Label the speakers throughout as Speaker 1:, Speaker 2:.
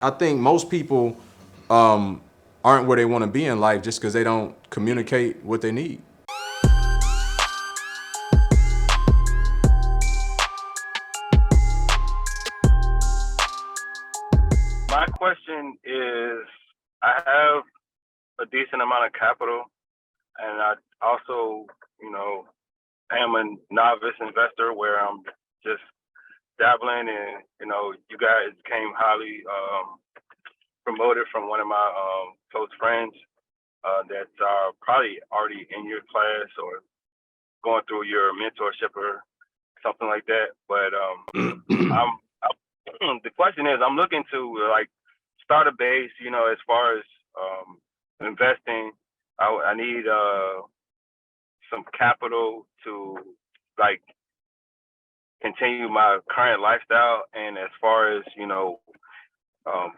Speaker 1: I think most people um, aren't where they want to be in life just because they don't communicate what they need.
Speaker 2: My question is, I have a decent amount of capital, and I also, you know, am a novice investor where I'm just dabbling, and you guys came highly promoted from one of my close friends that are probably already in your class or going through your mentorship or something like that. But the question is, I'm looking to like start a base. As far as investing, I need some capital to like continue my current lifestyle. And as far as um,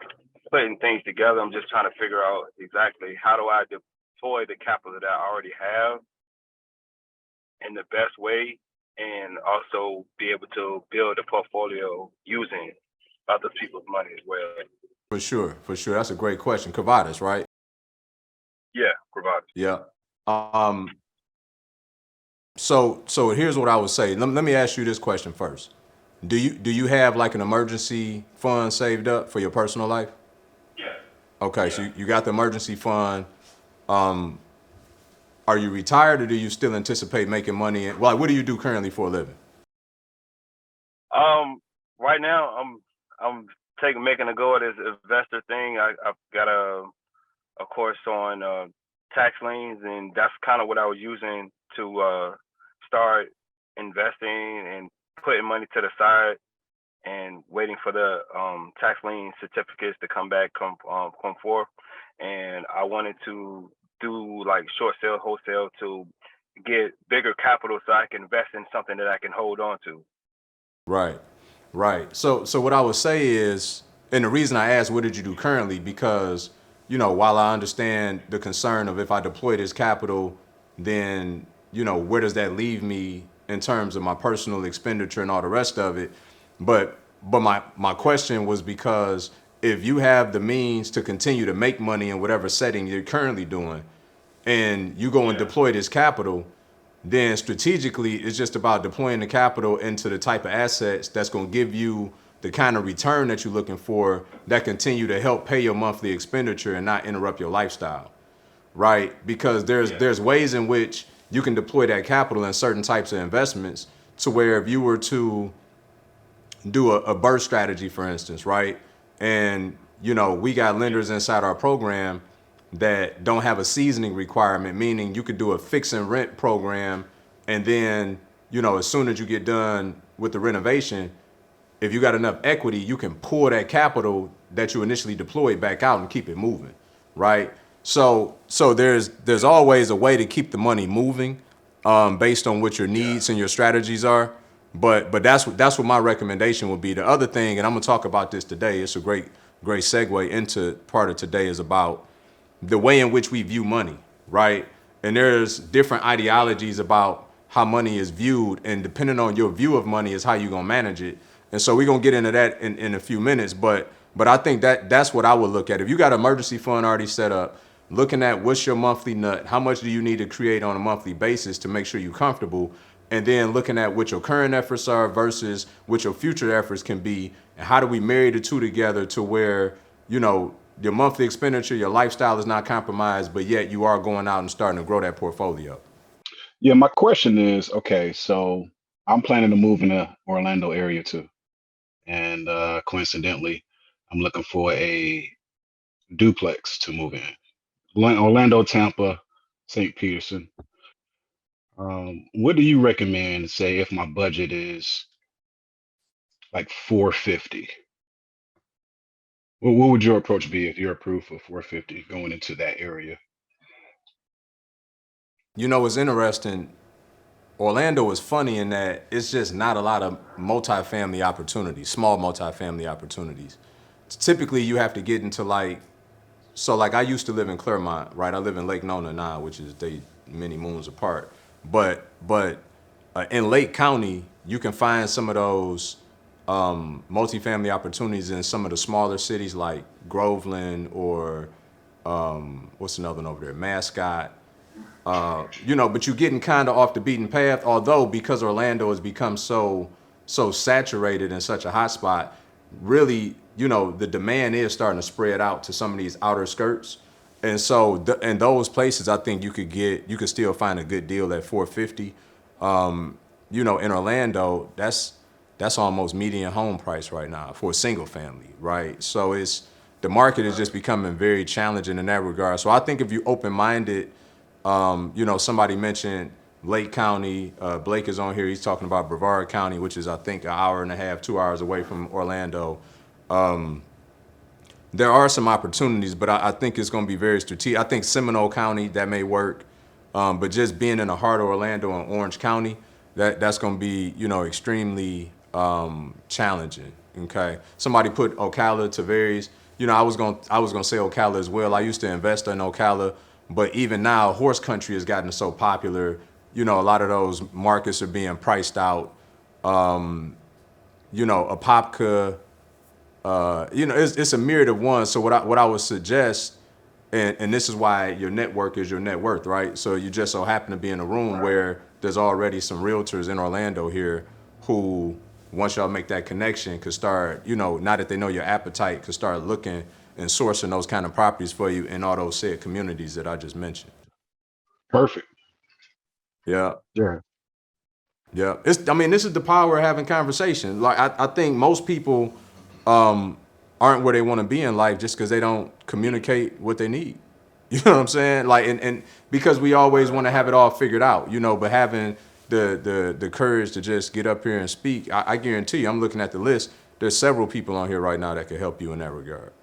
Speaker 2: putting things together, I'm just trying to figure out exactly how do I deploy the capital that I already have in the best way, and also be able to build a portfolio using other people's money as well.
Speaker 1: For sure, for sure. That's a great question. Kavadas, right?
Speaker 2: Yeah, provide.
Speaker 1: Yeah. Um, so here's what I would say. Let me ask you this question first. Do you have like an emergency fund saved up for your personal life?
Speaker 2: Yeah.
Speaker 1: Okay, so
Speaker 2: Yeah.
Speaker 1: you got the emergency fund. Um, are you retired or do you still anticipate making money? Well, what do you do currently for a living?
Speaker 2: Um, right now I'm taking making a go at this investor thing. I've got a course on tax liens, and that's kind of what I was using to start investing and putting money to the side and waiting for the tax lien certificates to come forth. And I wanted to do like short sale, wholesale to get bigger capital so I can invest in something that I can hold on to.
Speaker 1: Right, right. So what I would say is, and the reason I asked, what did you do currently? Because while I understand the concern of if I deploy this capital, then where does that leave me in terms of my personal expenditure and all the rest of it? But my question was because if you have the means to continue to make money in whatever setting you're currently doing, and you go and
Speaker 2: Yeah.
Speaker 1: deploy this capital, then strategically it's just about deploying the capital into the type of assets that's going to give you the kind of return that you're looking for that continue to help pay your monthly expenditure and not interrupt your lifestyle, right? Because there's
Speaker 2: Yeah.
Speaker 1: there's ways in which you can deploy that capital in certain types of investments to where if you were to do a burst strategy, for instance, right? And we got lenders inside our program that don't have a seasoning requirement, meaning you could do a fix and rent program, and then as soon as you get done with the renovation, if you got enough equity, you can pull that capital that you initially deployed back out and keep it moving, right? So there's always a way to keep the money moving, based on what your
Speaker 2: Yeah.
Speaker 1: needs and your strategies are. But that's what my recommendation would be. The other thing, and I'm gonna talk about this today. It's a great segue into part of today is about the way in which we view money, right? And there's different ideologies about how money is viewed, and depending on your view of money is how you're gonna manage it. And so we're gonna get into that in a few minutes. But I think that's what I would look at. If you got an emergency fund already set up, looking at what's your monthly nut, how much do you need to create on a monthly basis to make sure you're comfortable, and then looking at what your current efforts are versus what your future efforts can be, and how do we marry the two together to where your monthly expenditure, your lifestyle is not compromised, but yet you are going out and starting to grow that portfolio.
Speaker 3: Yeah, my question is, okay, so I'm planning to move in the Orlando area too. And coincidentally, I'm looking for a duplex to move in. Orlando, Tampa, St. Peterson. What do you recommend, say, if my budget is like 450? What would your approach be if you're approved for 450 going into that area?
Speaker 1: It's interesting. Orlando is funny in that it's just not a lot of multifamily opportunities, small multifamily opportunities. Typically, you have to get into like I used to live in Claremont, right? I live in Lake Nona now, which is they many moons apart. But in Lake County, you can find some of those multifamily opportunities in some of the smaller cities like Groveland or what's another one over there, Mascot. But you're getting kind of off the beaten path. Although because Orlando has become so saturated and such a hot spot, really, the demand is starting to spread out to some of these outer skirts. And so in those places, I think you could still find a good deal at 450. In Orlando, that's almost median home price right now for a single family, right? So the market is just becoming very challenging in that regard. So I think if you're open-minded, somebody mentioned Lake County. Blake is on here. He's talking about Brevard County, which is, I think, an hour and a half, 2 hours away from Orlando. There are some opportunities, but I think it's going to be very strategic. I think Seminole County, that may work. But just being in the heart of Orlando and Orange County, that's going to be, extremely challenging. Okay. Somebody put Ocala, Tavares. I was gonna say Ocala as well. I used to invest in Ocala, but even now, horse country has gotten so popular. A lot of those markets are being priced out. Apopka. It's a myriad of ones. So what I would suggest, and this is why your network is your net worth, right? So you just so happen to be in a room where there's already some realtors in Orlando here who, once y'all make that connection, could start, now that they know your appetite, could start looking and sourcing those kind of properties for you in all those said communities that I just mentioned.
Speaker 3: Perfect.
Speaker 1: Yeah.
Speaker 3: Yeah.
Speaker 1: Yeah. This is the power of having conversations. Like, I think most people aren't where they want to be in life just because they don't communicate what they need. You know what I'm saying? Like, and because we always want to have it all figured out, but having the courage to just get up here and speak, I guarantee you, I'm looking at the list. There's several people on here right now that could help you in that regard.